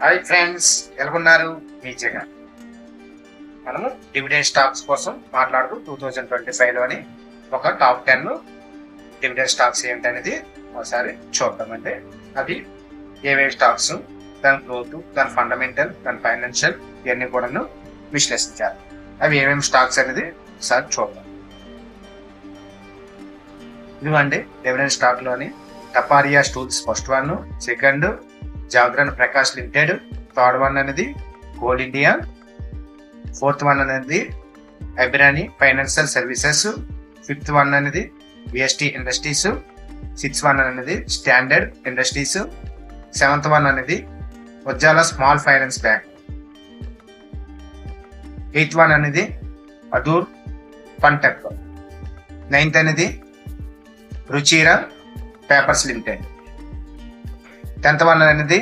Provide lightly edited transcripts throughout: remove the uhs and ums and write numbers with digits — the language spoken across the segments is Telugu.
హాయ్ ఫ్రెండ్స్, ఎలా ఉన్నారు? మీ జగన్. మనము డివిడెండ్ స్టాక్స్ కోసం మాట్లాడుతూ 2025లోని ఒక టాప్ 10 డివిడెండ్ స్టాక్స్ ఏంటనేది ఒకసారి చూద్దామంటే అవి ఏవేవి స్టాక్స్, దాని గ్రోత్, దాని ఫండమెంటల్, దాని ఫైనాన్షియల్ ఇవన్నీ కూడా విశ్లేషించాలి. అవి ఏమేమి స్టాక్స్ అనేది ఒకసారి చూద్దాం. ఇదిగోండి డివిడెండ్ స్టాక్ లోని Taparia tools first one, second Jagran Prakash limited, third one అనేది కోల్ ఇండియా, ఫోర్త్ వన్ అనేది Abirami financial services, fifth one అనేది విఎస్టీ ఇండస్ట్రీస్, సిక్స్త్ వన్ అనేది స్టాండర్డ్ ఇండస్ట్రీస్, సెవెంత్ వన్ అనేది ఉజ్జాల small finance bank, eighth one అనేది అదూర్ ఫన్టెక్, నైన్త్ అనేది రుచిరా పేపర్స్ లిమిటెడ్, 10th వన్ అనేది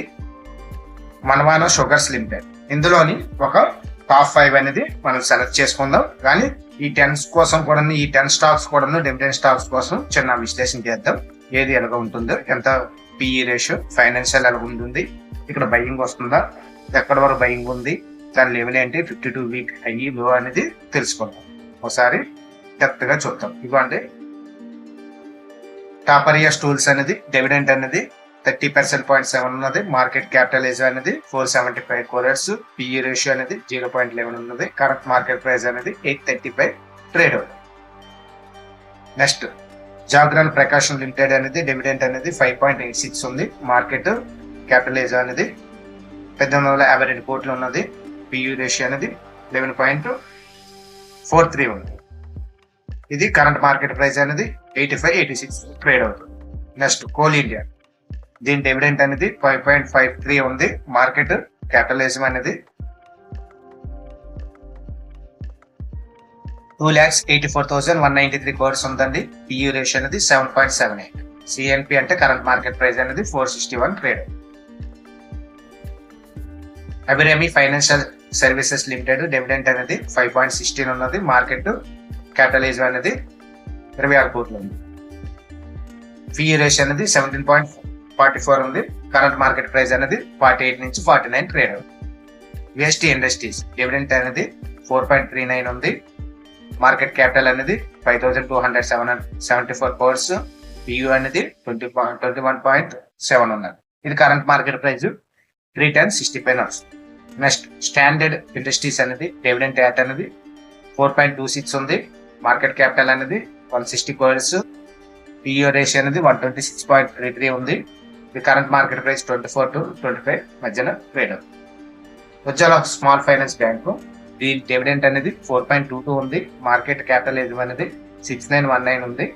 మనవాన షుగర్స్ లిమిటెడ్. ఇందులోని ఒక టాప్ 5 అనేది మనం సెలెక్ట్ చేసుకుందాం. కానీ ఈ 10 కోసం కూడా, ఈ 10 స్టాక్స్ కూడా డివిడెండ్ స్టాక్స్ కోసం చిన్న విశ్లేషణ చేద్దాం. ఏది ఎలాగ ఉంటుందో, ఎంత పిఈ రేషియో, ఫైనాన్షియల్ ఎలా ఉంటుంది, ఇక్కడ బయింగ్ వస్తుందా, ఎక్కడి వరకు బయింగ్ ఉంది, దాని లెవెల్ ఏంటి, 52 వీక్ హై లో అనేది తెలుసుకుందాం. ఒకసారి డెప్త్ గా చూద్దాం. ఇవ్వండి టాపరియా స్టూల్స్ అనేది డివిడెండ్ అనేది 30.7 ఉన్నది. మార్కెట్ క్యాపిటలైజ్ అనేది 475 crores, పిఈ రేషియో అనేది 0.11 ఉన్నది. కరెంట్ మార్కెట్ ప్రైస్ అనేది 835 ట్రేడ్ అవుతుంది. నెక్స్ట్ జాగ్రన్ ప్రకాశం లిమిటెడ్ అనేది డివిడెండ్ అనేది 5.86 ఉంది. మార్కెట్ క్యాపిటలైజ్ అనేది 1852 కోట్లు ఉన్నది. పిఈ రేషియో అనేది 11.43 ఉంది. ఇది కరెంట్ మార్కెట్ ప్రైస్ అనేది 85-86 ట్రేడ్ అవుతుంది. నెక్స్ట్ కోల్ ఇండియా, దీని డివిడెంట్ అనేది 5.53 ఉంది. మార్కెట్ క్యాపిటలైజం అనేది 2,84,193 crores ఉందండి. పిఈ రేషియో అనేది 7.78. సిఎన్పి అంటే కరెంట్ మార్కెట్ ప్రైస్ అనేది 461 trade. Abirami financial services limited dividend అనేది 5.16 ఉన్నది. మార్కెట్ క్యాపిటలైజం అనేది 26 కోట్లు ఉంది. పిఈ రేషియో అనేది 17.44 ఉంది. కరెంట్ మార్కెట్ ప్రైస్ అనేది 48 నుంచి 49 ట్రేడ్ అవుతుంది. విఎస్టీ ఇండస్ట్రీస్ డివిడెంట్ అనేది 4.39 ఉంది. మార్కెట్ క్యాపిటల్ అనేది 5,274 crores, పియు అనేది 21.7 ఉన్నది. ఇది కరెంట్ మార్కెట్ ప్రైస్ 310.65 వస్తుంది. నెక్స్ట్ స్టాండర్డ్ ఇండస్ట్రీస్ అనేది డివిడెంట్ యాట్ అనేది 4.26 ఉంది. మార్కెట్ క్యాపిటల్ అనేది 160 crores, పిఈ రేషియో అనేది 126.33 ఉంది. ఇది కరెంట్ మార్కెట్ ప్రైస్ 24 to 25 మధ్యన ట్రేడ్ అవుతుంది. ఉజ్జాల స్మాల్ ఫైనాన్స్ బ్యాంకు, దీని డివిడెంట్ అనేది 4.22 ఉంది. మార్కెట్ క్యాపిటలైజం అనేది 6919 ఉంది.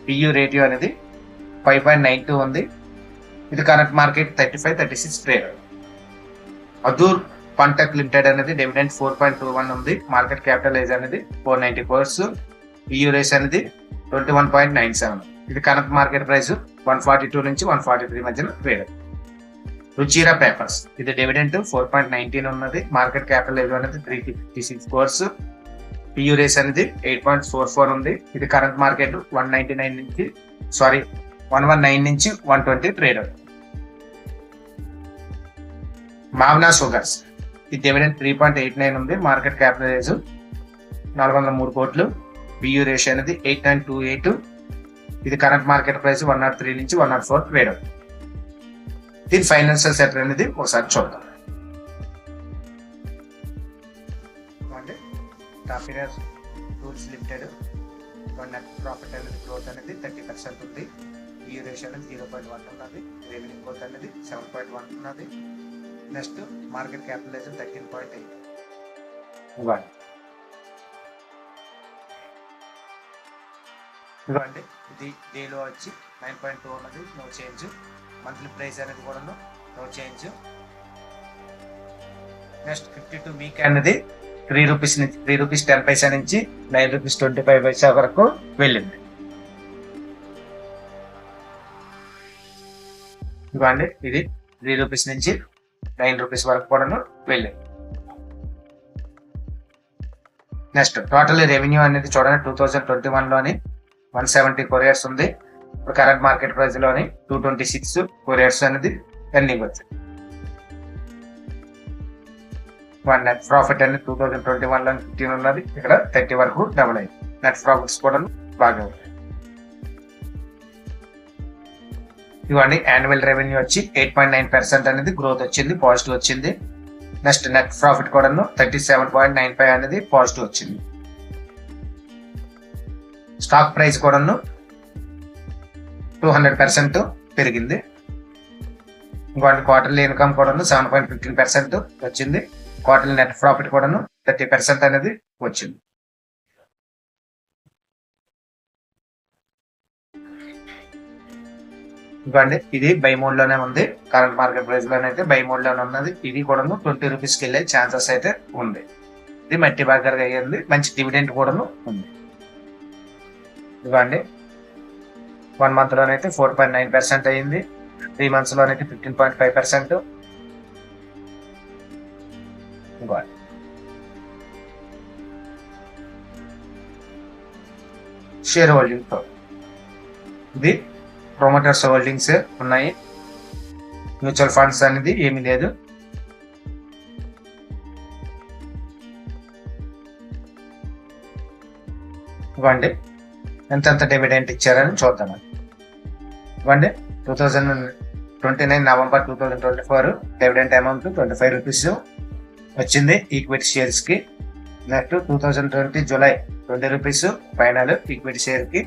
పియు రేటియో అనేది 5.92 ఉంది. ఇది current market 35-36 trade. Adoor fintech limited అనేది డివిడెంట్ 4.21 ఉంది. మార్కెట్ క్యాపిటలైజ్ అనేది 490 crores, పియు రేషియో అనేది 21.97. ఇది కరెంట్ మార్కెట్ ప్రైస్ 142 నుంచి 143 మధ్యన ట్రేడ్. రుచిరా పేపర్స్, ఇది డివిడెంట్ 4.19 ఉన్నది. మార్కెట్ క్యాపిటలైజ్ అనేది 356 crores, పియు రేషియో అనేది 8.44 ఉంది. ఇది కరెంట్ మార్కెట్ 119 నుంచి 120 ట్రేడ్ అవుతుంది. మావ్నా షుగర్స్, ఈ డివిడెంట్ 3.89 ఉంది. మార్కెట్ క్యాపిటలైజ్ 403 కోట్లు, పియు రేషియో అనేది 8.28. ఇది కరెంట్ మార్కెట్ ప్రైస్ 103 నుంచి 104 ట్రేడ్ అవుతుంది. దీని ఫైనాన్షియల్ సెక్టర్ అనేది ఒకసారి చూద్దాం. టాపరియా టూల్స్ లిమిటెడ్ నెట్ ప్రాఫిట్ అనేది గ్రోత్ అనేది 30% ఉంది. పియు రేషియో అనేది 0.1 ఉన్నది. రెవెన్యూ గ్రోత్ అనేది 7.1 ఉన్నది. Next market capitalization 13.8. ఇవ్వండి ఇది డేలో వచ్చి 9.2 ఉన్నది, నో చేంజ్. మంత్లీ ప్రైస్ అనేది కూడా నో చేంజ్. నెక్స్ట్ 52 వీక్ అనేది 3 రూపీస్ నుంచి 3 రూపీస్ 10 పైసా నుంచి 9 రూపీస్ 25 పైసా వరకు వెళ్ళింది. ఇవ్వండి ఇది 3 రూపీస్ నుంచి 9 రూపీస్ వరకు కూడా వెళ్ళింది. నెక్స్ట్ టోటల్ రెవెన్యూ అనేది చూడండి 2021లోని 170 crores ఉంది. కరెంట్ మార్కెట్ ప్రైస్ లోని 226 crores అనేది ఎర్నింగ్ వచ్చింది. వన్ నెట్ ప్రాఫిట్ అనేది 2021 లో 15 ఉన్నది, ఇక్కడ 30 వరకు డబుల్ అయింది. నెట్ ప్రాఫిట్స్ కూడా బాగా ఉంది. ఇవ్వండి యాన్యువల్ రెవెన్యూ వచ్చి 8.9% అనేది గ్రోత్ వచ్చింది, పాజిటివ్ వచ్చింది. నెక్స్ట్ నెట్ ప్రాఫిట్ కూడా 37.95 అనేది పాజిటివ్ వచ్చింది. స్టాక్ ప్రైస్ కూడా 200% పెరిగింది. ఇంకోటి క్వార్టర్లీ ఇన్కమ్ కూడా 7.15% వచ్చింది. క్వార్టర్లీ నెట్ ప్రాఫిట్ కూడా 30% అనేది వచ్చింది. ఇవ్వండి ఇది బై మోడ్ లోనే ఉంది, కరెంట్ మార్కెట్ ప్రైస్ లోనే అయితే బై మోడ్ లోనే ఉన్నది. ఇది కూడా 20 రూపీస్కి వెళ్ళే ఛాన్సెస్ అయితే ఉంది. ఇది మట్టి బర్గర్ అయ్యింది, మంచి డివిడెంట్ కూడా ఉంది. ఇవ్వండి 1 month లోనైతే 4.9% అయ్యింది, 3 months లోనైతే 15.5%. ఇవ్వండి షేర్ హోల్డింగ్ ఇది ప్రొమోటర్స్ హోల్డింగ్స్ ఉన్నాయి, మ్యూచువల్ ఫండ్స్ అనేది ఏమీ లేదు. ఇవ్వండి ఎంతెంత డివిడెంట్ ఇచ్చారని చూద్దాం. ఇవ్వండి 2029 November 2024 డివిడెంట్ అమౌంట్ 25 రూపీస్ వచ్చింది ఈక్విటీ షేర్స్ కి. Next 2020 July 20 rupees final equity share కి.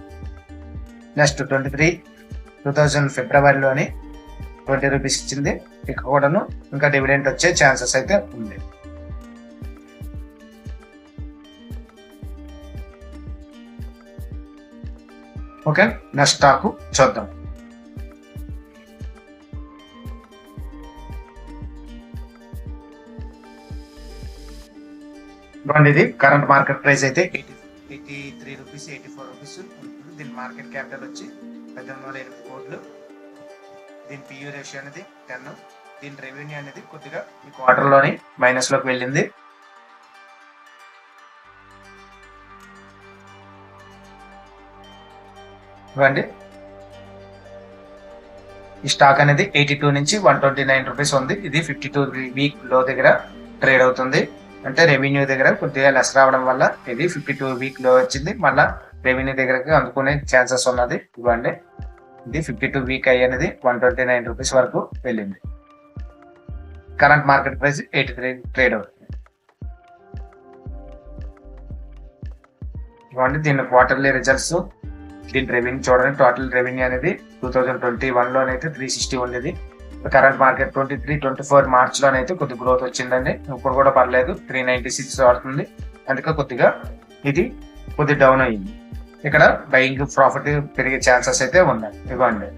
నెక్స్ట్ 2000 ఫిబ్రవరిలోని 20 రూపీస్ ఇచ్చింది. ఇక్కడ కూడాను ఇంకా డివిడెంట్ వచ్చే ఛాన్సెస్ అయితే ఉంది. ఓకే నెక్స్ట్ స్టాక్ చూద్దాం. ఇది కరెంట్ మార్కెట్ ప్రైస్ అయితే 83 రూపీస్ 84 రూపీస్ ఉంటుంది. దీని మార్కెట్ క్యాపిటల్ వచ్చి 1808 కోట్లు. దీని పియూ రేషియో అనేది 10. దీని రెవెన్యూ అనేది కొద్దిగా ఈ క్వార్టర్ లోని మైనస్ లోకి వెళ్ళింది. ఇవ్వండి ఈ స్టాక్ అనేది 82 నుంచి 129 రూపీస్ ఉంది. ఇది 52 వీక్ లో దగ్గర ట్రేడ్ అవుతుంది. అంటే రెవెన్యూ దగ్గర కొద్దిగా లెస్ రావడం వల్ల ఇది 52 వీక్ లో వచ్చింది. మళ్ళా రెవెన్యూ దగ్గరకి అందుకునే ఛాన్సెస్ ఉన్నది. ఇవ్వండి ఇది 52 వీక్ అయ్యి అనేది 129 రూపీస్ వరకు వెళ్ళింది. కరెంట్ మార్కెట్ ప్రైస్ 83 ట్రేడ్ అవుతుంది. ఇవ్వండి దీని క్వార్టర్లీ రిజల్ట్స్, దీని రెవెన్యూ చూడండి. టోటల్ రెవెన్యూ అనేది 2021 లోనైతే 360 ఉండేది. కరెంట్ మార్కెట్ 23-24 మార్చ్ లోనైతే కొద్ది గ్రోత్ వచ్చిందండి. ఇప్పుడు కూడా పర్లేదు 396 ఆడుతుంది. అందుకే కొద్దిగా ఇది కొద్ది డౌన్ అయ్యింది. ఇక్కడ బయింగ్ ప్రాఫిట్ పెరిగే ఛాన్సెస్ అయితే ఉన్నాయి. ఇవ్వండి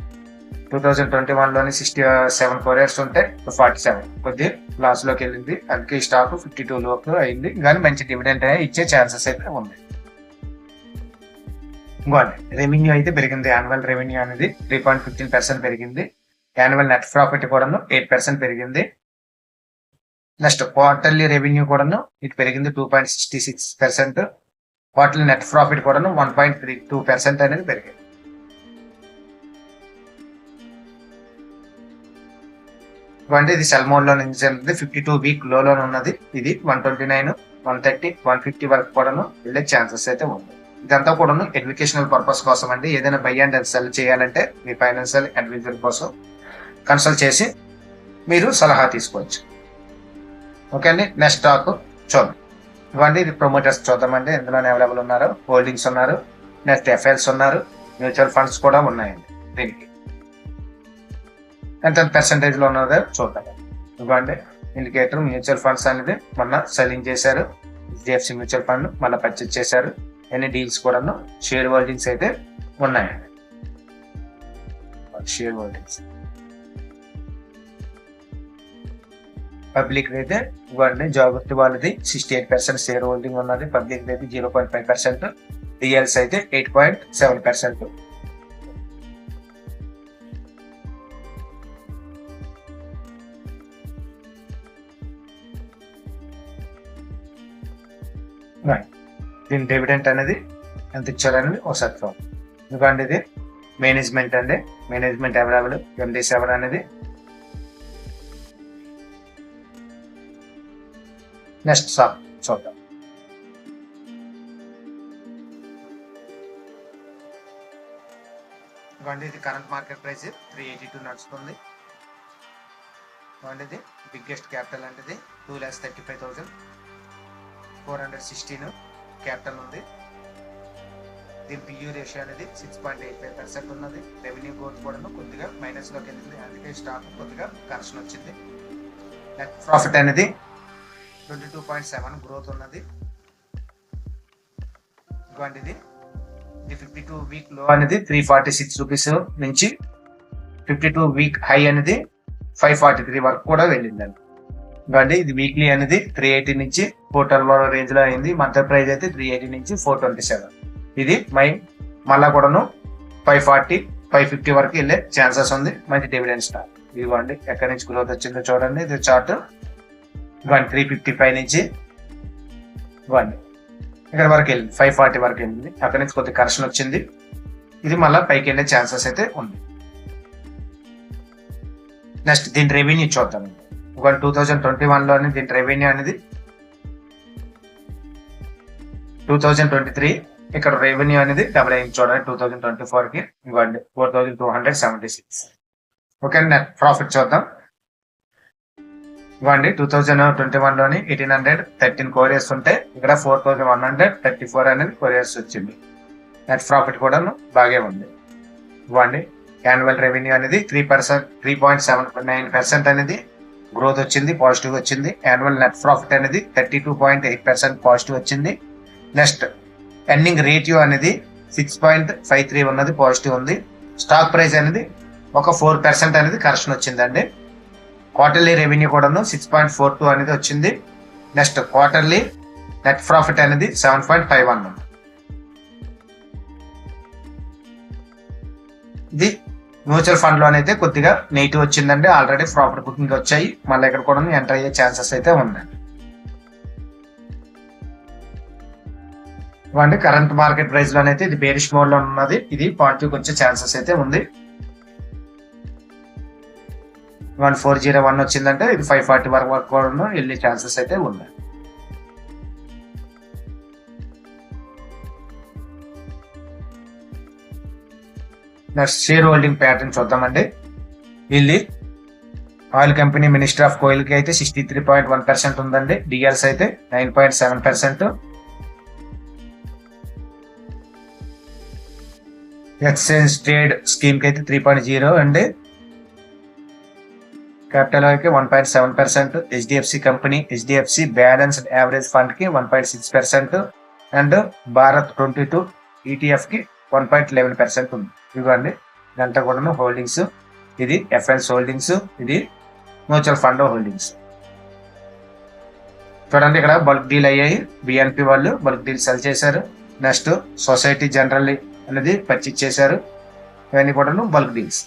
2021 లోని 67 కొరియర్స్ ఉంటే 47 కొద్ది లాస్ లోకి వెళ్ళింది. అందుకే ఈ స్టాక్ 52 లోకి అయింది. కానీ మంచి డివిడెంట్ ఇచ్చే ఛాన్సెస్ అయితే ఉంది. ఇంకోండి రెవెన్యూ అయితే పెరిగింది. యాన్యువల్ రెవెన్యూ అనేది 3.15% పెరిగింది. యాన్యువల్ నెట్ ప్రాఫిట్ కూడాను 8% పెరిగింది. నెక్స్ట్ క్వార్టర్లీ రెవెన్యూ కూడాను ఇది పెరిగింది 2.66%. క్వార్టర్లీ నెట్ ప్రాఫిట్ కూడాను 1.32% అనేది పెరిగింది. ఇవ్వండి ఇది సెల్ మోడ్ లో నుంచి 52 వీక్ లోలో ఉన్నది. ఇది 129, 130, 150 వరకు కూడాను వెళ్ళే ఛాన్సెస్ అయితే ఉంది. ఇదంతా కూడాను ఎడ్యుకేషనల్ పర్పస్ కోసం అండి. ఏదైనా బై అండ్ సెల్ చేయాలంటే మీ ఫైనాన్షియల్ అడ్వైజర్ కోసం కన్సల్ట్ చేసి మీరు సలహా తీసుకోవచ్చు. ఓకే అండి నెక్స్ట్ స్టాక్ చూద్దాం. ఇవ్వండి ఇది ప్రమోటర్స్ చూద్దామండి. ఇందులోనే అవైలబుల్ ఉన్నారు, హోల్డింగ్స్ ఉన్నారు, నెక్స్ట్ ఎఫ్ఐఎల్స్ ఉన్నారు, మ్యూచువల్ ఫండ్స్ కూడా ఉన్నాయండి. దీనికి ఎంత పర్సెంటేజ్ లో ఉన్నదో చూద్దాం. ఇవ్వండి ఇండికేటర్ మ్యూచువల్ ఫండ్స్ అనేది మొన్న సెల్లింగ్ చేశారు. HDFC మ్యూచువల్ ఫండ్ మళ్ళీ పర్చేజ్ చేశారు. ఎన్ని డీల్స్ కూడా షేర్ హోల్డింగ్స్ అయితే ఉన్నాయండి. షేర్ హోల్డింగ్స్ పబ్లిక్ అయితే ఇవ్వండి జాగృతి వాళ్ళది 68% షేర్ హోల్డింగ్ ఉన్నది. పబ్లిక్ అయితే 0.5%, డిఎల్స్ అయితే 8.7%. దీని డివిడెంట్ అనేది ఎంత ఇచ్చారనేది ఒకసారి చూద్దాం. ఎందుకంటే ఇది మేనేజ్మెంట్ అండి. మేనేజ్మెంట్ అవైలబుల్ MD7 అనేది నెక్స్ట్ స్టాక్ చూద్దాం. ఇది కరెంట్ మార్కెట్ ప్రైస్ 382 నడుస్తుంది. ఇది బిగ్గెస్ట్ క్యాపిటల్ అంటే 2,35,416 క్యాపిటల్ ఉంది. దీని పియూ రేషియో అనేది 6.85% ఉన్నది. రెవెన్యూ గ్రోత్ కూడా కొద్దిగా మైనస్ లోకి వెళ్ళింది, అందుకే స్టాక్ కొద్దిగా కరెక్షన్ వచ్చింది. నెట్ ప్రాఫిట్ అనేది 22.7 గ్రోత్ ఉన్నది. ఇది 52 వీక్ లో అనేది 346 రూపీస్ నుంచి 52 వీక్ హై అనేది 543 వరకు కూడా వెళ్ళిందండి. ఇంకోండి ఇది వీక్లీ అనేది 380 నుంచి 412 రేంజ్ లో అయింది. మంత్లీ ప్రైస్ అయితే 380 నుంచి 427. ఇది మళ్ళా కూడాను 540 550 వరకు వెళ్ళే ఛాన్సెస్ ఉంది. మంచి డివిడెండ్ స్టాక్. ఇదిగోండి ఎక్కడి నుంచి గ్రోత్ వచ్చిందో చూడండి. ఇది చార్ట్ 355 నుంచి ఇక్కడ వరకు వెళ్ళింది, 540 వరకు వెళ్ళింది. అక్కడి నుంచి కొద్దిగా కరెక్షన్ వచ్చింది. ఇది మళ్ళీ పైకి వెళ్ళే ఛాన్సెస్ అయితే ఉంది. నెక్స్ట్ దీని రెవెన్యూ చూద్దాం. 2021 లోని దీని రెవెన్యూ అనేది 2023. ఇక్కడ రెవెన్యూ అనేది డబుల్ అయింది చూడండి 2024 కి. 4276. ఓకే, నెట్ ప్రాఫిట్ చూద్దాం. 2021 లోని 1813 కొరియర్స్ ఉంటే ఇక్కడ 4134 అనేది కొరియర్స్ వచ్చింది. నెట్ ప్రాఫిట్ కూడా బాగా ఉంది. యాన్యువల్ రెవెన్యూ అనేది 3.79% అనేది గ్రోత్ వచ్చింది, పాజిటివ్ వచ్చింది. యాన్యువల్ నెట్ ప్రాఫిట్ అనేది 32.8% పాజిటివ్ వచ్చింది. నెక్స్ట్ ఎర్నింగ్ రేషియో అనేది 6.53 ఉన్నది, పాజిటివ్ ఉంది. స్టాక్ ప్రైస్ అనేది ఒక 4% అనేది కరెక్షన్ వచ్చిందండి. క్వార్టర్లీ రెవెన్యూ కూడాను 6.42 అనేది వచ్చింది. నెక్స్ట్ క్వార్టర్లీ నెట్ ప్రాఫిట్ అనేది 7.51 ఉంది. ఇది మ్యూచువల్ ఫండ్ లో అయితే కొద్దిగా నెగిటివ్ వచ్చిందండి. ఆల్రెడీ ప్రాఫిట్ బుకింగ్ వచ్చాయి, మళ్ళీ ఇక్కడ కూడా ఎంటర్ అయ్యే ఛాన్సెస్ అయితే ఉన్నాయి. కరెంట్ మార్కెట్ ప్రైస్ లోనైతే ఇది బేరిష్ మోడ్ లో ఉన్నది. ఇది పాజిటివ్ వచ్చే ఛాన్సెస్ అయితే ఉంది. 1401 వచ్చిందంటే ఇది 540 వరకు కూడా వెళ్ళే ఛాన్సెస్ అయితే ఉన్నాయి. నెక్స్ట్ షేర్ హోల్డింగ్ ప్యాటర్న్ చూద్దామండి. ಇಲ್ಲಿ ఆయిల్ కంపెనీ మినిస్టర్ ఆఫ్ కోయిల్ కి అయితే 63.1% ఉందండి. డిఎల్స్ అయితే 9.7%. ఎక్స్చేంజ్ ట్రేడ్ స్కీమ్ కి అయితే 3.0 అండి. క్యాపిటల్ కి 1.7%. HDFC company HDFC balanced average fund కి 1.6% అండ్ భారత్ 22 ఈటీఎఫ్ కి 1.11% ఉంది. ఇవ్వండి ఇదంతా కూడా హోల్డింగ్స్. ఇది ఎఫ్ఎల్స్ హోల్డింగ్స్, ఇది మ్యూచువల్ ఫండ్ హోల్డింగ్స్. చూడండి ఇక్కడ బల్క్ డీల్ అయ్యాయి. బిఎన్పి వాళ్ళు బల్క్ డీల్ సెల్ చేశారు. నెక్స్ట్ సొసైటీ జనరల్ అనేది పర్చేజ్ చేశారు. ఇవన్నీ కూడా బల్క్ డీల్స్.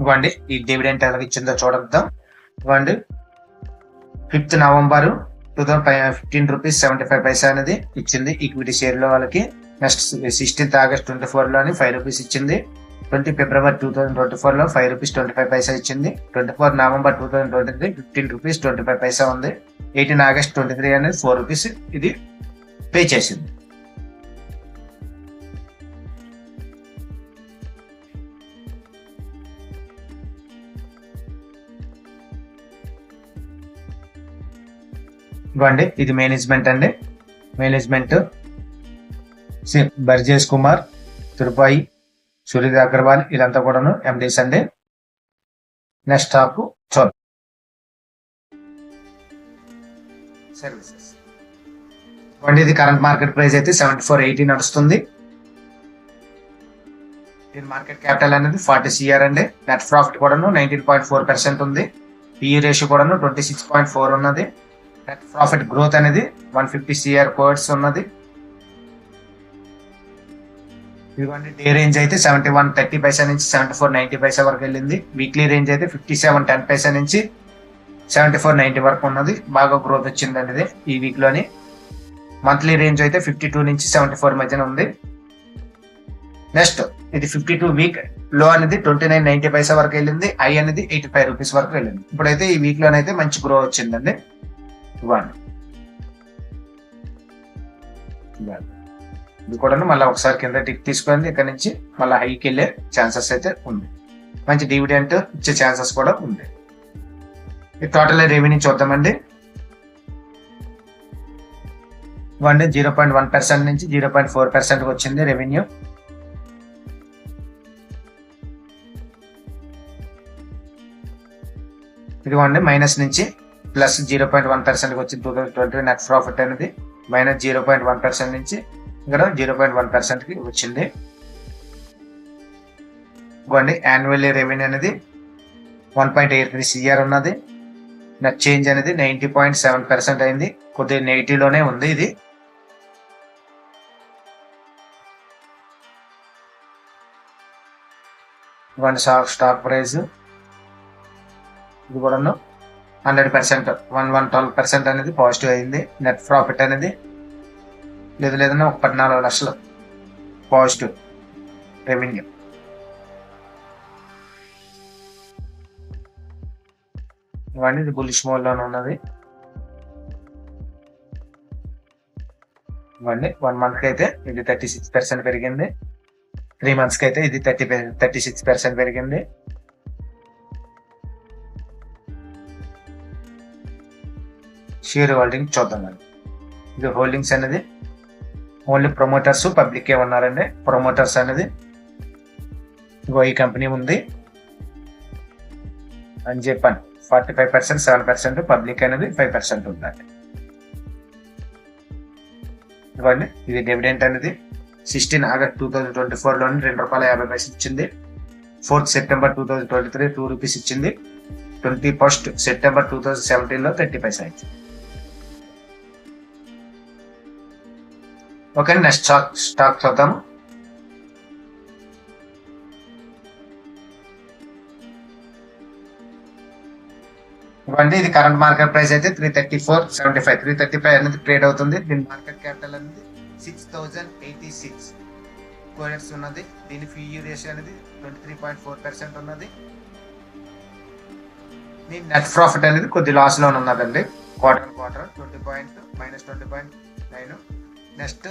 ఇవ్వండి ఈ డివిడెంట్ ఎలా ఇచ్చిందో చూడద్దాం. ఇవ్వండి 5th నవంబర్ 2015 రూపీస్ 75 పైసా అనేది ఇచ్చింది ఈక్విటీ షేర్ లో వాళ్ళకి. నెక్స్ట్ 16th ఆగస్ట్ 24 లోని 5 రూపీస్ ఇచ్చింది. 20 ఫిబ్రవరి 2024 లో 5 రూపీస్ 25 పైసా ఇచ్చింది. 24 నవంబర్ 2023 15 రూపీస్ 25 పైసా ఉంది. 18 ఆగస్ట్ 23 అనేది 4 రూపీస్ ఇది పే చేసింది. ఇవ్వండి ఇది మేనేజ్మెంట్ అండి. మేనేజ్మెంట్ బర్జేష్ కుమార్, తిరుపాయి, సూర్య అగర్వాల్ వీళ్ళంతా కూడాను ఎండీస్ అండి. నెక్స్ట్ స్టాక్ చూద్దాం. సర్వీసెస్ ఇవ్వండి ఇది కరెంట్ మార్కెట్ ప్రైస్ అయితే 74.80 నడుస్తుంది. దీని మార్కెట్ క్యాపిటల్ అనేది 40 CR అండి. నెట్ ప్రాఫిట్ కూడాను 19.4% ఉంది. పిఈ రేషియో కూడాను 26.4 ఉన్నది. నెట్ ప్రాఫిట్ గ్రోత్ అనేది 150 CR కోడ్స్ ఉన్నది. ఇదిగోండి డే రేంజ్ అయితే 71.30 పైసా నుంచి 74.90 పైసా వరకు వెళ్ళింది. వీక్లీ రేంజ్ అయితే 57.10 పైసా నుంచి 74.90 వరకు ఉన్నది. బాగా గ్రోత్ వచ్చిందండి ఇది ఈ వీక్ లోని. మంత్లీ రేంజ్ అయితే 52 నుంచి 74 మధ్యన ఉంది. నెక్స్ట్ ఇది 52 వీక్ లో అనేది 29.90 వరకు వెళ్ళింది, హై అనేది 85 రూపీస్ వరకు వెళ్ళింది. ఇప్పుడైతే ఈ వీక్ లోనైతే మంచి గ్రో వచ్చిందండి. ఇవ్వండి ఇది కూడా మళ్ళీ ఒకసారి కింద టిక్ తీసుకుంది, ఇక్కడ నుంచి మళ్ళీ హైకి వెళ్ళే ఛాన్సెస్ అయితే ఉంది. మంచి డివిడెంట్ ఇచ్చే ఛాన్సెస్ కూడా ఉంది. ఈ టోటల్ రెవెన్యూ చూద్దామండి. 0.1% నుంచి 0.4% వచ్చింది రెవెన్యూ. ఇదిగోండి మైనస్ నుంచి ప్లస్ 0.1% వచ్చింది. 2020 నెట్ ప్రాఫిట్ అనేది మైనస్ 0.1% నుంచి ఇక్కడ 0.1%కి వచ్చింది. ఇదిగోండి యాన్యువల్ రెవెన్యూ అనేది 1.83 CR ఉన్నది. నెట్ చేంజ్ అనేది 90.7% అయింది. కొద్దిగా నెగిటివ్ లోనే ఉంది ఇది. స్టాక్ ప్రైస్ ఇది కూడా 100% 112% అనేది పాజిటివ్ అయింది. నెట్ ప్రాఫిట్ అనేది లేదన్నా 14 లక్షలు పాజిటివ్ రెవెన్యూ. ఇవన్నీ ఇది బులిష్ మోడ్ లోనే ఉన్నది. ఇవన్నీ 1 మంత్ కి అయితే ఇది 36% పెరిగింది. 3 మంత్స్ కి అయితే ఇది 36% పెరిగింది. షేర్ హోల్డింగ్ చూద్దామండి. ఇది హోల్డింగ్స్ అనేది ఓన్లీ ప్రమోటర్స్ పబ్లిక్ ఏ ఉన్నారండి. ప్రమోటర్స్ అనేది ఈ కంపెనీ ఉంది అని చెప్పాను. 45% 7%, పబ్లిక్ అనేది 5% ఉందండి. ఇవ్వండి ఇది డివిడెంట్ అనేది 16 ఆగస్ట్ 2024 లోని ₹2.50 ఇచ్చింది. 4th సెప్టెంబర్ 2023 ₹2 ఇచ్చింది. 21st సెప్టెంబర్ 2017 లో 30 పైసా ఇచ్చింది. ఓకే, నెక్స్ట్ స్టాక్ చూద్దాము. ఇవ్వండి ఇది కరెంట్ మార్కెట్ ప్రైస్ అయితే 334.75. 335 అనేది ట్రేడ్ అవుతుంది. దీని మార్కెట్ క్యాపిటల్ అనేది 6086 కోడెట్స్ ఉన్నది. దీని PE రేషియో అనేది 23.4% ఉన్నది. దీని నెట్ ప్రాఫిట్ అనేది కొద్ది లాస్ లో ఉన్నదండి. క్వార్టర్ -20.9. నెక్స్ట్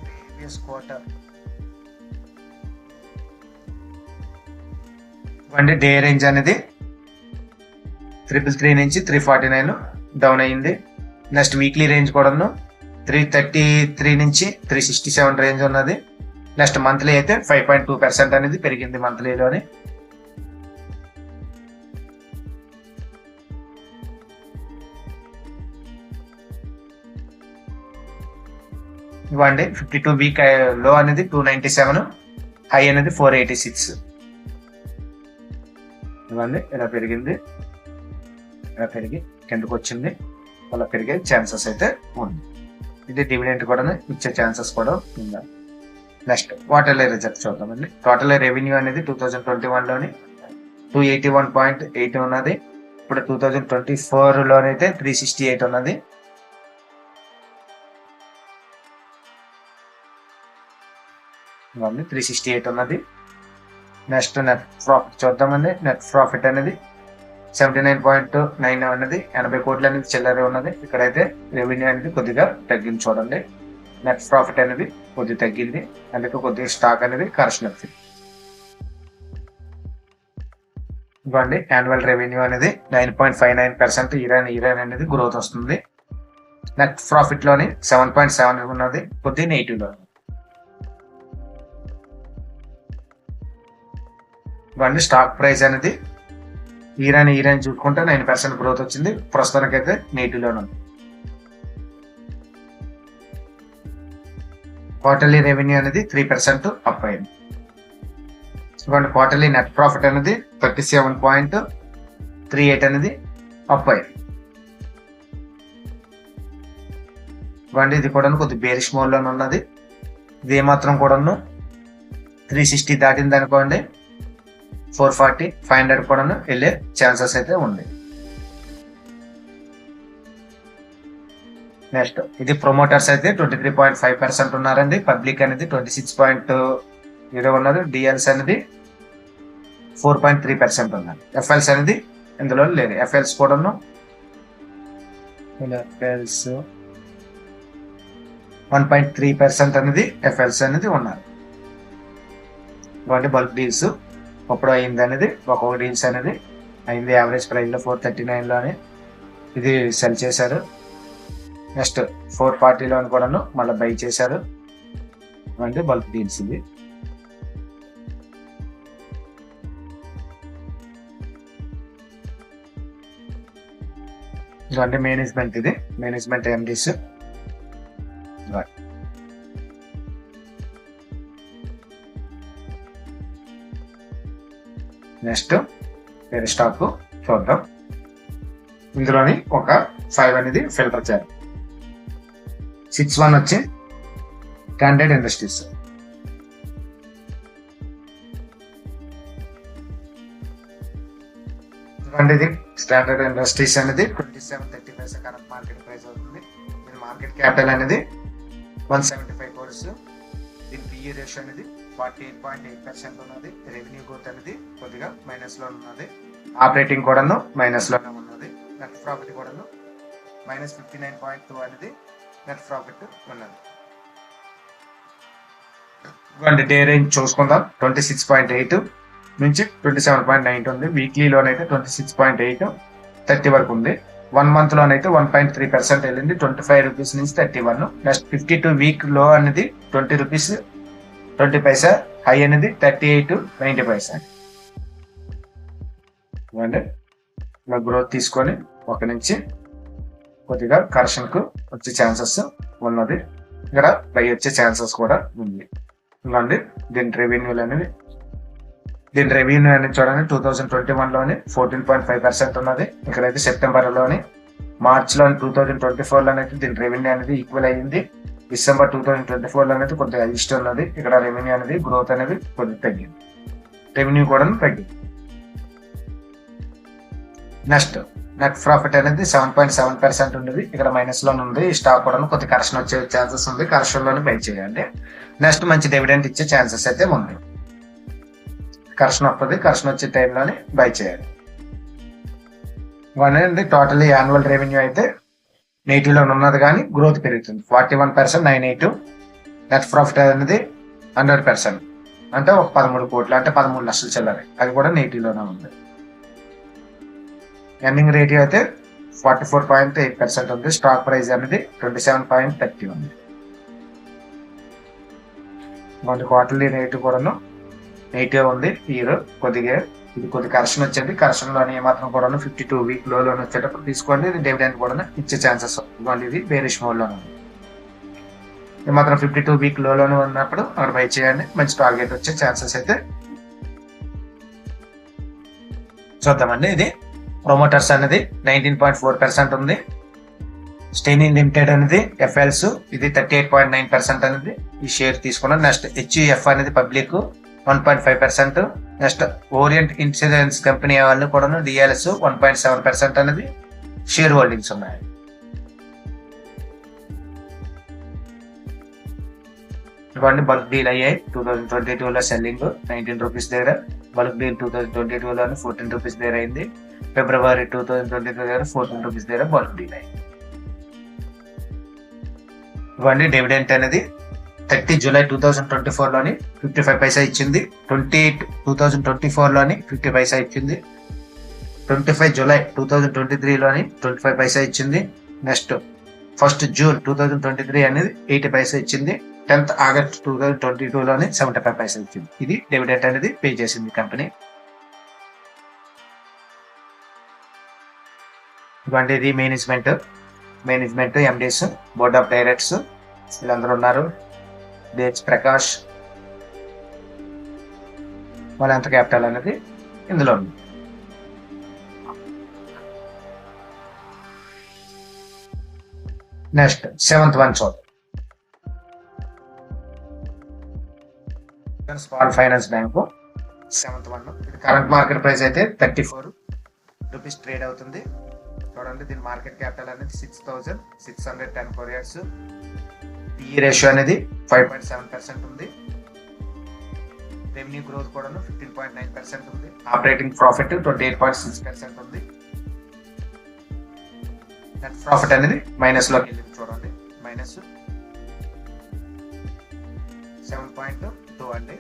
ప్రీవియస్ క్వార్టర్ ఇవ్వండి డే రేంజ్ అనేది 333 నుంచి 349 డౌన్ అయ్యింది. నెక్స్ట్ వీక్లీ రేంజ్ కూడా 333 నుంచి 367 రేంజ్ ఉన్నది. నెక్స్ట్ మంత్లీ అయితే 5.2% అనేది పెరిగింది మంత్లీలోని. ఇవ్వండి 52 వీక్ లో అనేది 297, హై అనేది 486. ఇవ్వండి ఇలా పెరిగింది, ఇలా పెరిగి కిందకు వచ్చింది. అలా పెరిగే ఛాన్సెస్ అయితే ఉంది. ఇది డివిడెంట్ కూడా ఇచ్చే ఛాన్సెస్ కూడా ఉంది. నెక్స్ట్ క్వార్టర్లీ రిజల్ట్ చూద్దామండి. టోటల్ రెవెన్యూ అనేది 2021 లోని 281.8 ఉన్నది. ఇప్పుడు 2024 లోనైతే 368 ఉన్నది. ఇవన్నీ 368 ఉన్నది. నెక్స్ట్ నెట్ ప్రాఫిట్ చూద్దామండి. నెట్ ప్రాఫిట్ అనేది 79.9 ఉన్నది. 80 కోట్లు అనేది చిల్లర ఉన్నది. ఇక్కడైతే రెవెన్యూ అనేది కొద్దిగా తగ్గింది చూడండి. నెట్ ప్రాఫిట్ అనేది కొద్దిగా తగ్గింది, అందుకే కొద్దిగా స్టాక్ అనేది కరెక్షన్ వచ్చింది. ఇవ్వండి యాన్యువల్ రెవెన్యూ అనేది 9.59% ఇయర్ అనేది గ్రోత్ వస్తుంది. నెట్ ప్రాఫిట్ లోని 7.7 ఉన్నది, కొద్దిగా నెగిటివ్ లో. ఇవ్వండి స్టాక్ ప్రైస్ అనేది ఇయర్ చూసుకుంటే 9% గ్రోత్ వచ్చింది. ప్రస్తుతానికి అయితే నెగిటివ్ లో ఉంది. క్వార్టర్లీ రెవెన్యూ అనేది 3% అప్ అయింది. ఇవ్వండి క్వార్టర్లీ నెట్ ప్రాఫిట్ అనేది 37.38 అనేది అప్ అయింది. ఇవ్వండి ఇది కూడా కొద్దిగా బేరిష్ మోడ్ లోనే ఉన్నది. ఇది ఏమాత్రం కూడా 360 దాటింది అనుకోండి 440, 500 కూడా వెళ్ళే ఛాన్సెస్ అయితే ఉంది. నెక్స్ట్ ఇది ప్రమోటర్స్ అయితే 23.5% ఉన్నారండి. పబ్లిక్ అనేది ఇది ఉన్నది. డిఎల్స్ అనేది 4.3% ఉన్నది. ఎఫ్ఎల్స్ అనేది ఇందులో లేదు. ఎఫ్ఎల్స్ కూడాను ఎఫ్ఎల్స్ 1.3% అనేది ఎఫ్ఎల్స్ అనేది ఉన్నారు. ఇటువంటి బల్క్ డీల్స్ అప్పుడు అయింది అనేది ఒక్కొక్క డీల్స్ అనేది అయింది. యావరేజ్ ప్రైస్ లో 439 ఇది సెల్ చేశారు. నెక్స్ట్ 440 కూడాను మళ్ళీ బై చేశారు. ఇటువంటి బల్క్ డీల్స్ ఇది. ఇదంటే మేనేజ్మెంట్, ఇది మేనేజ్మెంట్ ఎండీస్. నెక్స్ట్ వేరే స్టాక్ చూద్దాం. ఇందులోని ఒక 5 అనేది ఫిల్టర్ చేయాలి. 6-1 వచ్చి స్టాండర్డ్ ఇండస్ట్రీస్. ఇది స్టాండర్డ్ ఇండస్ట్రీస్ అనేది 27.30 కరెంట్ మార్కెట్ ప్రైస్ అవుతుంది. దీని మార్కెట్ క్యాపిటల్ అనేది 175 crores. దీని పిఈ రేషియో అనేది 48.8% ఉన్నది. రెవెన్యూ గ్రోత్ అనేది కొద్దిగా మైనస్ లో ఉన్నది. ఆపరేటింగ్ కూడాను మైనస్ లోనే ఉన్నది. నెట్ ప్రాఫిట్ కూడాను -59.2 అనేది నెట్ ప్రాఫిట్ ఉన్నది. డే రేంజ్ చూసుకుందాం. 26.8 నుంచి 27.9 ఉంది. వీక్లీలోనైతే 26.8 30 వరకు ఉంది. 1 month లోనైతే 1.3% వెళ్ళింది. 25 రూపీస్ నుంచి 31. నెక్స్ట్ 52 వీక్ లో అనేది 20 రూపీస్ 20 పైసా. హై అనేది 38.90 పైసా. గ్రోత్ తీసుకొని ఒక నుంచి కొద్దిగా కరెక్షన్ కు వచ్చే ఛాన్సెస్ ఉన్నది. ఇక్కడ బై వచ్చే ఛాన్సెస్ కూడా ఉంది. ఇవ్వండి దీని రెవెన్యూలు అనేది చూడండి. 2021 లోని 14.5% ఉన్నది. ఇక్కడైతే సెప్టెంబర్ లోని, మార్చ్ లో 2024 లోనైతే దీని రెవెన్యూ అనేది ఈక్వల్ అయ్యింది. డిసెంబర్ 2024 లోనైతే కొద్దిగా హైయెస్ట్ ఉన్నది. ఇక్కడ రెవెన్యూ అనేది గ్రోత్ అనేది కొద్దిగా తగ్గింది. రెవెన్యూ కూడా తగ్గింది. నెక్స్ట్ నెట్ ప్రాఫిట్ అనేది 7.7% ఉన్నది. ఇక్కడ మైనస్ లోనే ఉంది. ఈ స్టాక్ కూడా కొద్ది కరెక్షన్ వచ్చే ఛాన్సెస్ ఉంది. కరెక్షన్ లోనే బై చేయండి. నెక్స్ట్ మంచి డివిడెండ్ ఇచ్చే ఛాన్సెస్ అయితే ఉంది. కరెక్షన్ వస్తుంది. కరెక్షన్ వచ్చే టైంలోనే బై చేయాలి. టోటల్ యాన్యువల్ రెవెన్యూ అయితే 80 లో ఉన్నది, కానీ గ్రోత్ పెరుగుతుంది. 41% 982. నెట్ ప్రాఫిట్ అనేది 100%, అంటే ఒక 13 కోట్లు, అంటే 13 లక్షలు చిల్లర. అది కూడా 80 లోనే ఉంది. ఎర్నింగ్ రేటియో అయితే 44.8% ఉంది. స్టాక్ ప్రైస్ అనేది 27.30 ఉంది. క్వార్టర్లీ రేటు కూడాను 80 ఉంది. హీరో కొద్దిగా ఇది కొద్ది కరెక్షన్ వచ్చింది. కరెక్షన్ లోని ఏమాత్రం కూడా 52 వీక్ లోన్ వచ్చేటప్పుడు తీసుకోండి. ఇది డివిడెండ్ కూడా ఇచ్చే ఛాన్సెస్ ఉంది. ఇది బేరిష్ మోడ్ లోనే ఉంది. ఏమాత్రం 52 వీక్ లోన్ ఉన్నప్పుడు అక్కడ బై చేయండి. మంచి టార్గెట్ వచ్చే ఛాన్సెస్ అయితే చూద్దామండి. ఇది ప్రమోటర్స్ అనేది 19.4% ఉంది. స్టెయినింగ్ లిమిటెడ్ అనేది ఎఫ్ఎల్స్ ఇది 38.9% అనేది ఈ షేర్ తీసుకున్నాం. నెక్స్ట్ హెచ్యుఎఫ్ అనేది public 1.5%. Next orient insurance company వాళ్ళు కూడా డిఎల్ఎస్ 1.7% అనేది షేర్ హోల్డింగ్స్ ఉన్నాయి. ఇవన్నీ బల్క్ డీల్ అయ్యాయి. 2022 లో సెల్లింగ్ 19 రూపీస్ దగ్గర. బల్క్ డీల్ 2022 లో 14 రూపీస్ దగ్గర అయింది. ఫిబ్రవరి 2022 దగ్గర 14 రూపీస్ దగ్గర బల్క్ డీల్ అయింది. ఇవన్నీ డివిడెంట్ అనేది 30 జూలై 2024 లోని 55 పైసా ఇచ్చింది. 2024 లోని 50 పైసా ఇచ్చింది. 25 జూలై 2023 లోని 25 పైసా ఇచ్చింది. నెక్స్ట్ 1 జూన్ 2023 అనేది 80 పైసా ఇచ్చింది. 10th ఆగస్ట్ 2022 లోని 75 పైసా ఇచ్చింది. ఇది డివిడెంట్ అనేది పే చేసింది కంపెనీ. ఇవ్వండి ఇది management MDs, board of directors వీళ్ళందరూ ఉన్నారు. డిహెచ్ ప్రకాష్ వాళ్ళ ఎంత క్యాపిటల్ అనేది ఇందులో ఉంది. నెక్స్ట్ 7th వన్ చూద్దాం. Small finance bank 7th one. Current market price అయితే 34 రూపీస్ ట్రేడ్ అవుతుంది. చూడండి దీని మార్కెట్ క్యాపిటల్ అనేది 6,610 crores. పిఈ రేషియో అనేది 5.7% ఉంది. రెవెన్యూ గ్రోత్ కూడా 15.9% ఉంది. ఆపరేటింగ్ ప్రాఫిట్ 28.6% ఉంది. నెట్ ప్రాఫిట్ అనేది మైనస్ లోకి వెళ్ళింది చూడండి, మైనస్ 7.2 అండి.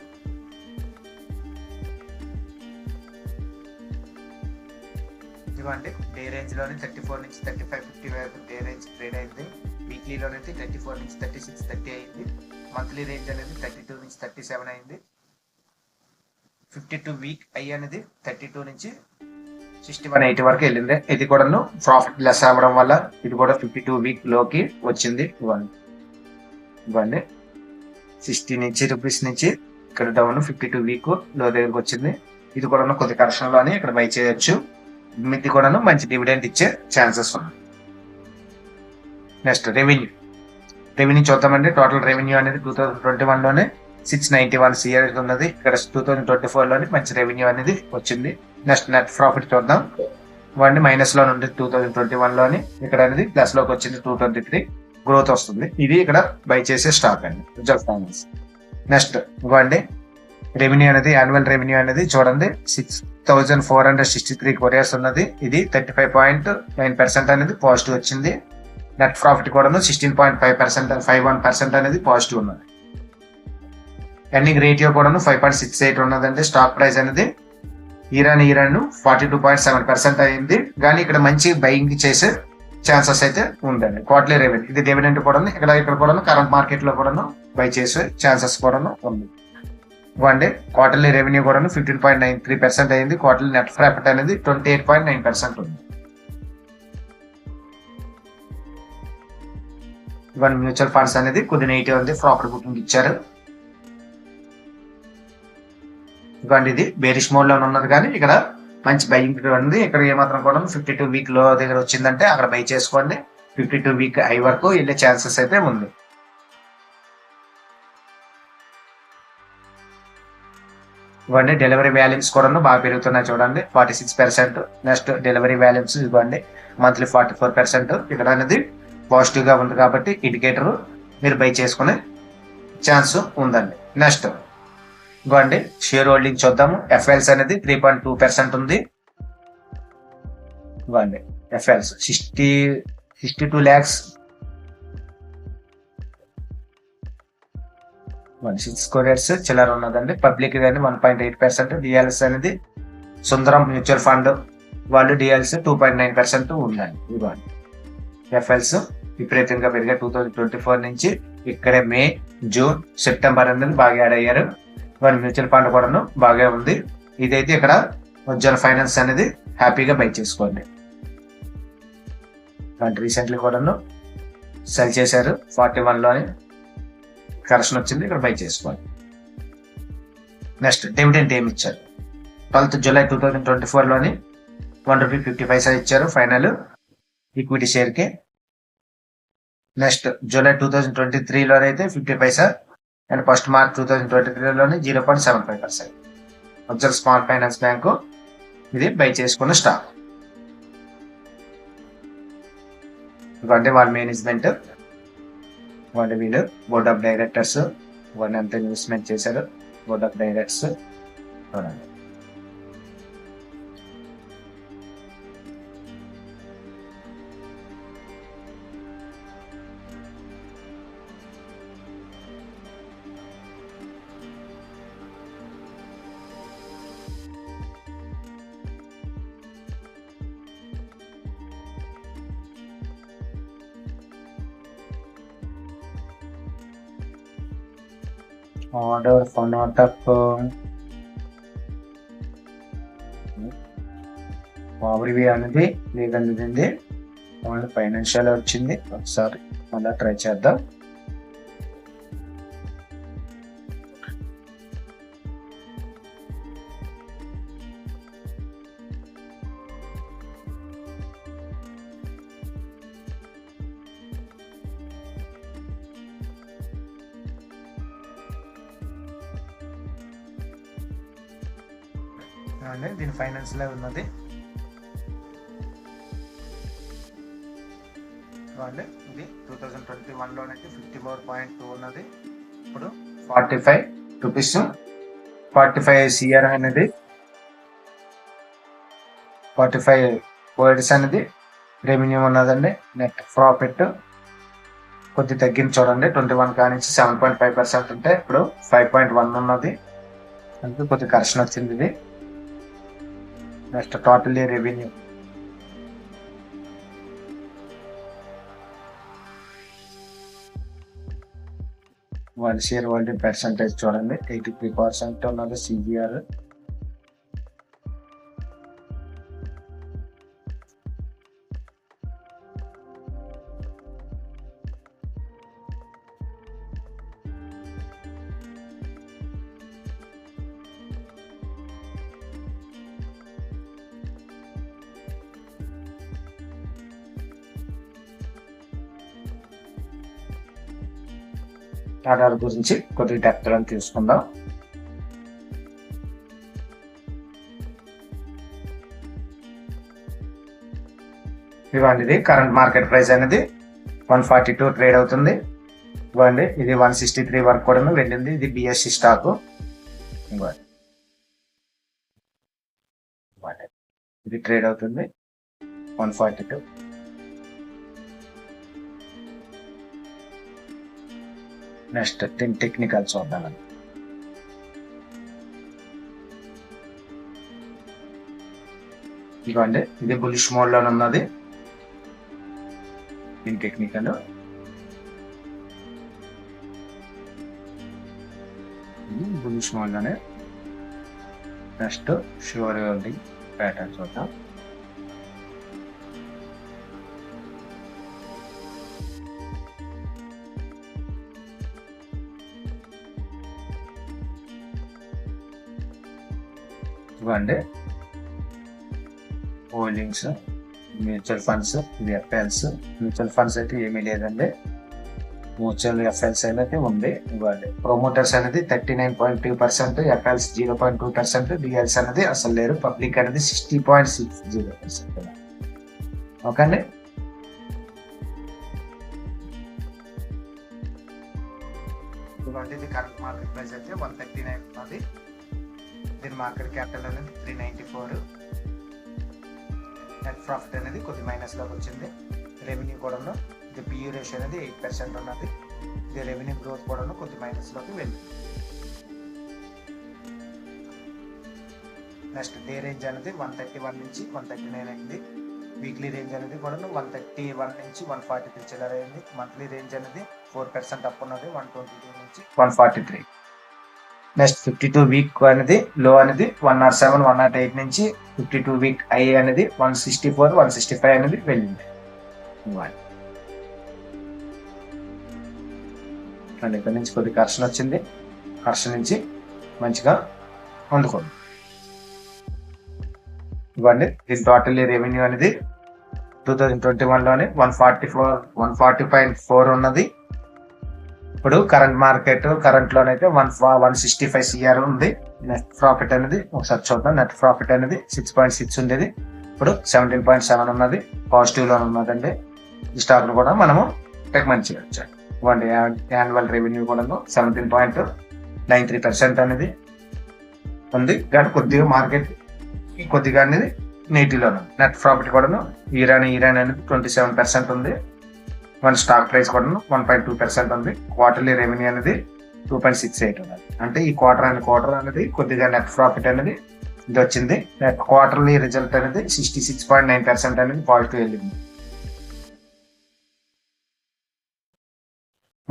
ఇదిగోండి డే రేంజ్ లోని 34 నుంచి 35-50 వరకు డే రేంజ్ ట్రేడ్ అయింది. వీక్లీలో నుంచి 34 నుంచి 36-30 అయింది. మంత్లీ రేంజ్ అనేది 32 నుంచి 37 అయింది. 52 వీక్ అయ్యి అనేది 32 నుంచి 61-80 వరకు వెళ్ళింది. ఇది కూడా ప్రాఫిట్ లెస్ అవ్వడం వల్ల ఇది కూడా 52 వీక్ లోకి వచ్చింది. ఇవ్వండి 60 నుంచి రూపీస్ నుంచి ఇక్కడ డౌన్ 52 వీక్ లో దగ్గరకు వచ్చింది. ఇది కూడా కొద్ది కరెక్షన్ లోని ఇక్కడ బై చేయొచ్చు. ఇది కూడా మంచి డివిడెండ్ ఇచ్చే ఛాన్సెస్ ఉన్నాయి. నెక్స్ట్ రెవెన్యూ చూద్దామండి. టోటల్ రెవెన్యూ అనేది 2021 లోనే 691 CR ఉన్నది. ఇక్కడ 2024 లోని మంచి రెవెన్యూ అనేది వచ్చింది. నెక్స్ట్ నెట్ ప్రాఫిట్ చూద్దాం. ఇవ్వండి మైనస్ లో నుండి 2021 లోని ఇక్కడ అనేది ప్లస్ లోకి వచ్చింది. 223 గ్రోత్ వస్తుంది. ఇది ఇక్కడ బై చేసే స్టాక్ అండి ఉజ్వల్ ఫైనాన్స్. నెక్స్ట్ ఇవ్వండి రెవెన్యూ అనేది యాన్యువల్ రెవెన్యూ అనేది చూడండి 6463 కొరియర్స్ ఉన్నది. ఇది 35.9% అనేది పాజిటివ్ వచ్చింది. నెట్ ప్రాఫిట్ కూడా 16.51% అనేది పాజిటివ్ ఉన్నది. ఎర్నింగ్ రేటియో కూడా 5.68 ఉన్నదండి. స్టాక్ ప్రైస్ అనేది ఇయర్ 42.7% అయింది. కానీ ఇక్కడ మంచి బయింగ్ చేసే ఛాన్సెస్ అయితే ఉందండి. క్వార్టర్లీ రెవెన్యూ ఇది డివిడెండ్ కూడా ఇక్కడ కూడా కరెంట్ మార్కెట్ లో కూడా బై చేసే ఛాన్సెస్ కూడా ఉంది. ఇవ్వండి క్వార్టర్లీ రెవెన్యూ కూడా 15.93% అయింది. క్వార్టర్లీ నెట్ ప్రాఫిట్ అనేది 28.9% ఉంది. ఇవన్నీ మ్యూచువల్ ఫండ్స్ అనేది కొద్ది నెగిటివ్ ఉంది, ప్రాఫిట్ బుకింగ్ ఇచ్చారు. ఇవ్వండి ఇది బేరిష్ మోడ్ లో ఉన్నది కానీ ఇక్కడ మంచి బయింగ్ ఉంది. ఇక్కడ ఏమాత్రం కూడా 52 వీక్ లో దగ్గర వచ్చిందంటే అక్కడ బై చేసుకోండి. 52 వీక్ హై వరకు వెళ్ళే ఛాన్సెస్ అయితే ఉంది. ఇవ్వండి డెలివరీ వాల్యూమ్స్ కూడా బాగా పెరుగుతున్నాయి చూడండి 46%. నెక్స్ట్ డెలివరీ వాల్యూమ్స్ ఇవ్వండి మంత్లీ 44%. ఇక్కడ అనేది పాజిటివ్ గా ఉంది కాబట్టి ఇండికేటర్ మీరు బై చేసుకునే ఛాన్స్ ఉందండి. నెక్స్ట్ ఇవ్వండి షేర్ హోల్డింగ్ చూద్దాము. ఎఫ్ఎల్స్ అనేది 3.2% ఉంది. ఇవ్వండి ఎఫ్ఎల్స్ 62 lakhs 6 కొరియర్స్ చిల్లర ఉన్నదండి. పబ్లిక్ అనేది 1.8%. డిఎల్ఎస్ అనేది సుందరం మ్యూచువల్ ఫండ్ వాళ్ళు డిఎల్ఎస్ 2.9% ఉందండి. ఇవ్వండి ఎఫ్ఎల్స్ విపరీతంగా పెరిగా 2024 నుంచి ఇక్కడే మే, జూన్, సెప్టెంబర్ అనేది బాగా యాడ్ అయ్యారు. వాళ్ళ మ్యూచువల్ ఫండ్ కూడా బాగా ఉంది. ఇదైతే ఇక్కడ ఉజ్వల్ ఫైనాన్స్ అనేది హ్యాపీగా బై చేసుకోండి. రీసెంట్లీ కూడా సెల్ చేశారు 41 లోని కరెక్షన్ వచ్చింది, ఇక్కడ బై చేసుకోండి. నెక్స్ట్ డివిడెండ్ ఏమి ఇచ్చారు 12th జూలై 2024 లోని ₹1.50 ఇచ్చారు ఫైనల్ ఈక్విటీ షేర్ కి. Next July 2023 లోనైతే 50 Paisa and first March 2023 లోని 0.75%. ఉజ్వల్ స్మాల్ ఫైనాన్స్ బ్యాంకు ఇది బై చేసుకున్న స్టాక్. ఇవ్వండి వాళ్ళ మేనేజ్మెంట్, వాళ్ళ వీళ్ళు బోర్డ్ ఆఫ్ డైరెక్టర్స్ వాళ్ళు ఎంత ఇన్వెస్ట్మెంట్ చేశారు. బోర్డ్ ఆఫ్ డైరెక్టర్స్ చూడండి. ఆర్డర్ ఫర్ నాట్ అప్ మామిడి అనేది లేదండి. ఓన్లీ ఫైనాన్షియల్ వచ్చింది. ఒకసారి మళ్ళీ ట్రై చేద్దాం. దీని ఫైనాన్స్ లో ఉన్నది. ఇది 2021 లోనైతే 54.2 ఉన్నది. ఇప్పుడు 45 రూపీస్ 45 సిఆర్ అనేది 45 కోఎడ్స్ అనేది రెవెన్యూ ఉన్నదండి. నెట్ ప్రాఫిట్ కొద్ది తగ్గింది చూడండి, 21 కానించి 7.5% ఉంటే ఇప్పుడు 5.1 ఉన్నది, అందుకే కొద్ది కరెక్షన్ వచ్చింది ఇది. నెక్స్ట్ టోటల్ రెవెన్యూ వాళ్ళ షేర్ హోల్డింగ్ పర్సంటేజ్ చూడండి, 83% ఉన్నది సిజిఆర్. టాటా గురించి కొద్దిగా డెప్త్ అని తీసుకుందాం. ఇవ్వండి కరెంట్ మార్కెట్ ప్రైస్ అనేది 142 ట్రేడ్ అవుతుంది. ఇవ్వండి ఇది 163 వరకు కూడా వెళ్ళింది. ఇది బిఎస్సి స్టాక్. ఇది ట్రేడ్ అవుతుంది 142. నెక్స్ట్ టెక్నికల్ చూద్దాం. ఇదిగోండి ఇది బులిష్ మోడ్ లో ఉన్నది. దీని టెక్నికల్ బులిష్ మోడ్ లోనే. నెక్స్ట్ షూర్ హోల్డింగ్ ప్యాటర్న్ చూద్దాం. ఇవ్వండి హోల్డింగ్స్, మ్యూచువల్ ఫండ్స్, ఇది ఎఫ్ఎల్స్. మ్యూచువల్ ఫండ్స్ అయితే ఏమీ లేదండి, మ్యూచువల్ ఎఫ్ఎల్స్ అనేది ఉంది. ఇవ్వండి ప్రమోటర్స్ అనేది 39.2%, ఎఫ్ఎల్స్ 0.2%, డిఎల్స్ అనేది అసలు లేరు. పబ్లిక్ అనేది 60.60%. ఓకే అండి. ఇవ్వండి ఇది కరెంట్ మార్కెట్ ప్రైస్ అయితే 139 ఉన్నది. దీని మార్కెట్ క్యాపిటల్ అనేది 394. నెట్ ప్రాఫిట్ అనేది కొద్ది మైనస్ లోకి వచ్చింది. రెవెన్యూ కూడా ఇది పియూ రేషియో అనేది 8% ఉన్నది. ఇది రెవెన్యూ గ్రోత్ కూడా కొద్ది మైనస్ లోకి వెళ్ళింది. నెక్స్ట్ డే రేంజ్ అనేది 131 నుంచి 139 అయింది. వీక్లీ రేంజ్ అనేది కూడా 131 నుంచి 143 చిల్లర అయింది. మంత్లీ రేంజ్ అనేది 4% అప్ ఉన్నది, 122 నుంచి 143. నెక్స్ట్ 52 వీక్ అనేది లో అనేది 107, 108 నుంచి 52 వీక్ ఐ అనేది 164, 165 అనేది వెళ్ళింది. అండ్ ఇక్కడ నుంచి కొద్ది కరెక్షన్ వచ్చింది, కరెక్షన్ నుంచి మంచిగా అందుకోండి. ఇవ్వండి దీని టోటల్ రెవెన్యూ అనేది 2021లోనే 140.4 ఉన్నది. ఇప్పుడు కరెంట్ మార్కెట్ కరెంట్ లోనైతే 165 సిఆర్ ఉంది. నెట్ ప్రాఫిట్ అనేది ఒకసారి చూద్దాం. నెట్ ప్రాఫిట్ అనేది 6.6 ఉండేది, ఇప్పుడు 17.7 ఉన్నది. పాజిటివ్ లో ఉన్నదండి. ఈ స్టాక్ ను కూడా మనము రికమెండ్ చేయవచ్చు. యాన్యువల్ రెవెన్యూ కూడా 17.93% అనేది ఉంది. కానీ కొద్దిగా మార్కెట్ కొద్దిగా అనేది నెగిటివ్ లో ఉంది. నెట్ ప్రాఫిట్ కూడా ఇరాన్ అనేది 27% ఉంది. మన స్టాక్ ప్రైస్ కూడా 1.2% ఉంది. క్వార్టర్లీ రెవెన్యూ అనేది 2.68 ఉన్నది. అంటే ఈ క్వార్టర్ అనేది కొద్దిగా నెట్ ప్రాఫిట్ అనేది ఇది వచ్చింది. నెట్ క్వార్టర్లీ రిజల్ట్ అనేది 66.9% అనేది పాజిటివ్ వెళ్ళింది.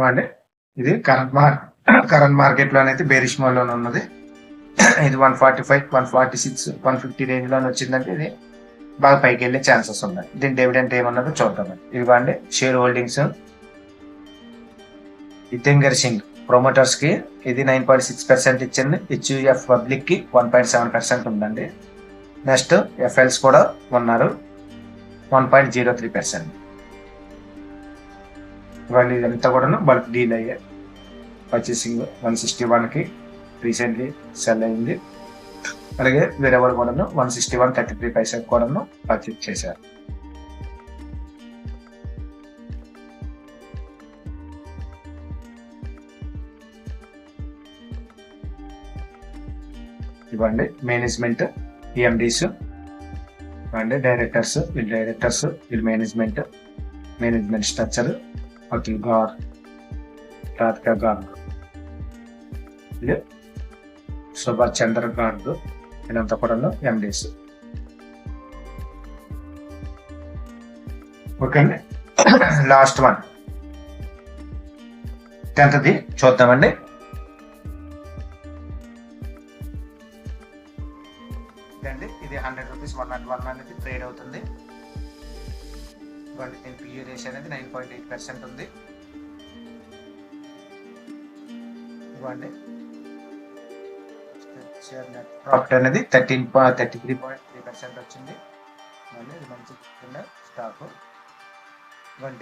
అండి ఇది కరెంట్ మార్కెట్ లో అయితే బేరిష్ మోడ్ లోనే ఉన్నది. ఇది 145, 146, 150 రేంజ్ లోనే వచ్చిందంటే ఇది బాగా పైకి వెళ్ళే ఛాన్సెస్ ఉన్నాయి. దీని డివిడెంట్ ఏమన్నదో చూద్దామండి. ఇదిగోండి share holdings. Jitender Singh promoters కి ఇది 9.6% ఇచ్చింది. హెచ్యుఎఫ్ పబ్లిక్ కి 1.7% ఉందండి. నెక్స్ట్ ఎఫ్ఎల్స్ కూడా ఉన్నారు 1.03%. వాళ్ళు ఇదంతా కూడా బల్క్ డీల్ అయ్యాయి. పర్చేసింగ్ 161 కి రీసెంట్లీ సెల్ అయింది. అలాగే వేరే వాళ్ళు కూడా 161.33 కూడా పర్చేజ్ చేశారు. ఇవ్వండి మేనేజ్మెంట్ ఎండీస్ ఇవ్వండి, డైరెక్టర్స్ వీళ్ళు డైరెక్టర్స్, వీళ్ళు మేనేజ్మెంట్ స్ట్రక్చర్, అతుల్ గార్, రాధికా గార్గ్, వీళ్ళు సుభాష్ చంద్ర గార్గ్, వీళ్ళంతా కూడా ఎండీస్. ఓకే అండి, లాస్ట్ వన్ 10th చూద్దామండి. ఇది 100 రూపీస్ 101 అనేది ట్రేడ్ అవుతుంది. పియూ రేషియో అనేది 9.8% ఉంది. ఇవ్వండి ప్రాఫిట్ అనేది 33.3% వచ్చింది. మళ్ళీ ఇది మంచి స్టాక్.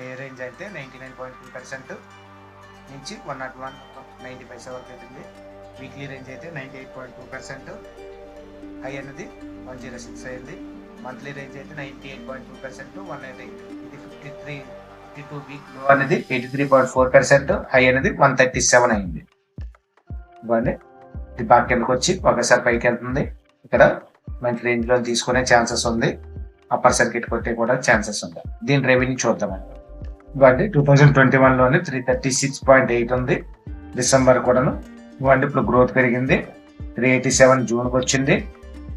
డే రేంజ్ అయితే 99.2% నుంచి 101.90 పైసా వరకు అవుతుంది. వీక్లీ రేంజ్ అయితే 98.2%, హై అనేది 106 అయింది. మంత్లీ రేంజ్ అయితే 98.2%, 188. ఇది 52 వీక్ లో అనేది 83.4%, హై అనేది 137 అయింది. ఇవ్వండి ఇది బాగా కిందకి వచ్చి ఒకసారి పైకి వెళ్తుంది. ఇక్కడ మంచి రేంజ్ లో తీసుకునే ఛాన్సెస్ ఉంది, అప్పర్ సర్కిట్ కొట్టే కూడా ఛాన్సెస్ ఉంది. దీని రెవెన్యూ చూద్దామండి. ఇవ్వండి 2021లోనే 336.8 ఉంది. డిసెంబర్ కూడాను. ఇవ్వండి ఇప్పుడు గ్రోత్ పెరిగింది, 387 జూన్కి వచ్చింది.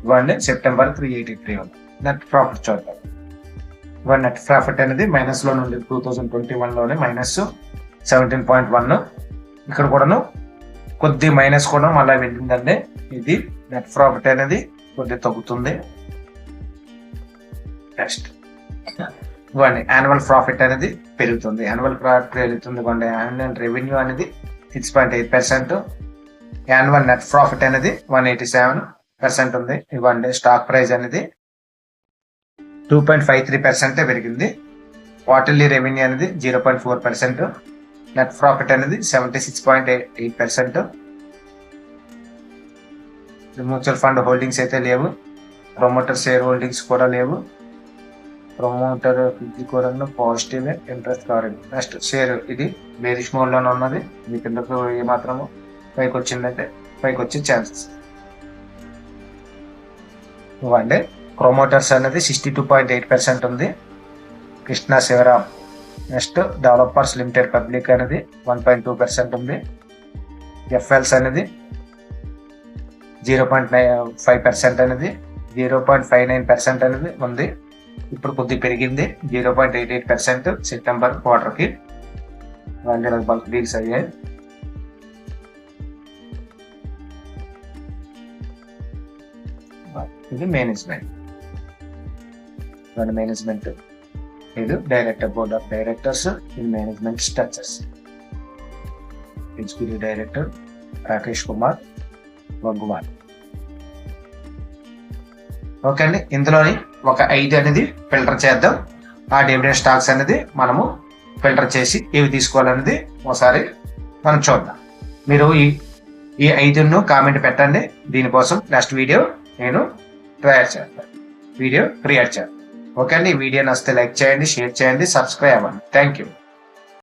ఇవ్వండి సెప్టెంబర్ 383 ఉంది. నెట్ ప్రాఫిట్ చూద్దాం. ఇవ్వండి నెట్ ప్రాఫిట్ అనేది మైనస్ లో నుండి 2021లోనే -17.1. ఇక్కడ కూడాను కొద్ది మైనస్ కూడా మళ్ళీ వెళ్ళిందండి. ఇది నెట్ ప్రాఫిట్ అనేది కొద్ది తగ్గుతుంది. నెక్స్ట్ ఇవ్వండి యాన్యువల్ ప్రాఫిట్ అనేది పెరుగుతుంది. యాన్యువల్ ప్రాఫిట్ పెరుగుతుంది. ఇవ్వండి యాన్యువల్ రెవెన్యూ అనేది 6.8%, యాన్యువల్ నెట్ ప్రాఫిట్ అనేది 187% ఉంది. ఇవ్వండి స్టాక్ ప్రైస్ అనేది 2.53% పెరిగింది. క్వార్టర్లీ రెవెన్యూ అనేది 0.4%, నెట్ ప్రాఫిట్ అనేది 76.8%. మ్యూచువల్ ఫండ్ హోల్డింగ్స్ అయితే లేవు, ప్రమోటర్ షేర్ హోల్డింగ్స్ కూడా లేవు. ప్రమోటర్ ఇది కూడా positive interest covering. Next share ఇది బేరిష్ మోడ్ లోనే ఉన్నది. మీ కిందకు ఏమాత్రము పైకి వచ్చిందంటే పైకి వచ్చే ఛాన్సెస్. ఇవ్వండి ప్రమోటర్స్ అనేది 62.8% ఉంది. Krishna Sivaram. Next developers limited public అనేది 1.2% ఉంది. ఎఫ్ఎల్స్ అనేది 0.5% అనేది 0.59% అనేది ఉంది. ఇప్పుడు కొద్దిగా పెరిగింది 0.88% సెప్టెంబర్ క్వార్టర్కి. బల్క్ డీల్స్ అయ్యాయి. ఇది మేనేజ్మెంట్. ఇది డైరెక్టర్ బోర్డ్ ఆఫ్ డైరెక్టర్స్, ఇది management structures. Executive director Rakesh Kumar Bhagwan. Okay అండి, ఇందులోని ఒక 5 అనేది ఫిల్టర్ చేద్దాం. ఆ డివిడెండ్ స్టాక్స్ అనేది మనము ఫిల్టర్ చేసి ఏవి తీసుకోవాలనేది ఒకసారి మనం చూద్దాం. మీరు ఈ 5ను కామెంట్ పెట్టండి. దీనికోసం నెక్స్ట్ వీడియో నేను క్రియేట్ చేస్తాను. ఓకే అండి, ఈ వీడియో నచ్చితే లైక్ చేయండి, షేర్ చేయండి, సబ్స్క్రైబ్ అవ్వండి. Thank you.